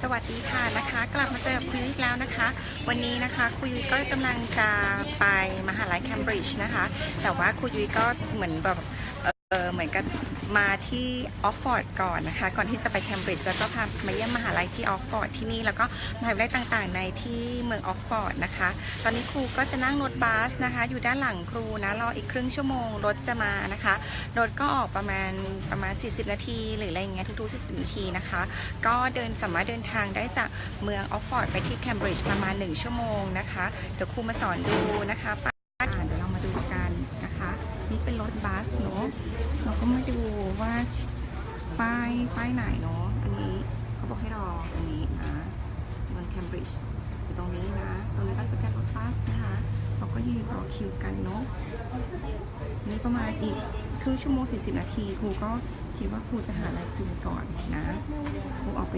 สวัสดีค่ะนะคะกลับมาเจอคุยอีกแล้วนะคะวันนี้นะคะคุยก็กำลังจะไปมหาลัยเคมบริดจ์นะคะแต่ว่าคุยก็เหมือนแบบเหมือนกับมาที่ออกฟอร์ดก่อนนะคะก่อนที่จะไปเคมบริดจ์แล้วก็พามาเยี่ยมมหาลัยที่ออกฟอร์ดที่นี่แล้วก็มหาวิทยาลัยต่างๆในที่เมืองออกฟอร์ดนะคะตอนนี้ครูก็จะนั่งรถบัสนะคะอยู่ด้านหลังครูนะรออีกครึ่งชั่วโมงรถจะมานะคะรถก็ออกประมาณ40นาทีหรืออะไรอย่างเงี้ยทุกๆ40นาทีนะคะก็สามารถเดินทางได้จากเมืองออกฟอร์ดไปที่เคมบริดจ์ประมาณ1ชั่วโมงนะคะเดี๋ยวครูมาสอนดูนะคะเดี๋ยวเรามาดูกันนะคะนี่เป็นรถบัสเนาะเราก็มาดูว่าป้ายไหนเนาะอันนี้เขาบอกให้รออันนี้นะเมืองเคมบริดจ์อยู่ตรงนี้นะตรงนี้ก็จะเป็นรถบัสนะคะเราก็ยืนรอคิวกันเนาะนี่ประมาณอีกครึ่งชั่วโมง40นาทีครูก็คิดว่าครูจะหาอะไรกินก่อนนะครูออกไป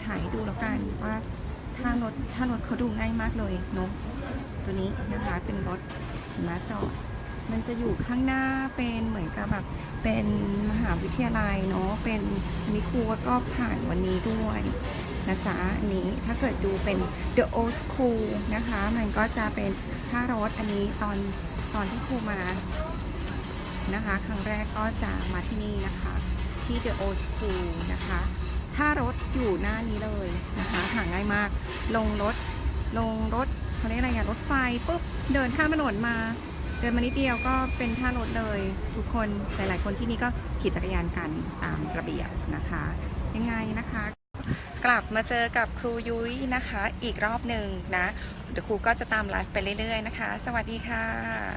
ถ่ายดูแล้วกันว่าถ้ารถเขาดูง่ายมากเลยเนาะตัวนี้นะคะเป็นรถมาจอดมันจะอยู่ข้างหน้าเป็นเหมือนกับแบบเป็นมหาวิทยาลัยเนาะเป็นมีครูก็ผ่านวันนี้ด้วยนะจ๊ะอันนี้ถ้าเกิดดูเป็น The Old School นะคะมันก็จะเป็นท่ารถอันนี้ตอนที่ครูมานะคะครั้งแรกก็จะมาที่นี่นะคะที่ The Old School นะคะท่ารถอยู่หน้านี้เลยนะคะหาง่ายมากลงรถเขาเรียกอะไรอะรถไฟปุ๊บเดินข้ามถนนมาเดินมานิดเดียวก็เป็นท่ารถเลยทุกคนหลายๆคนที่นี่ก็ขี่จักรยานกันตามระเบียบนะคะยังไงนะคะกลับมาเจอกับครูยุ้ยนะคะอีกรอบหนึ่งนะเดี๋ยวครูก็จะตามไลฟ์ไปเรื่อยๆนะคะสวัสดีค่ะ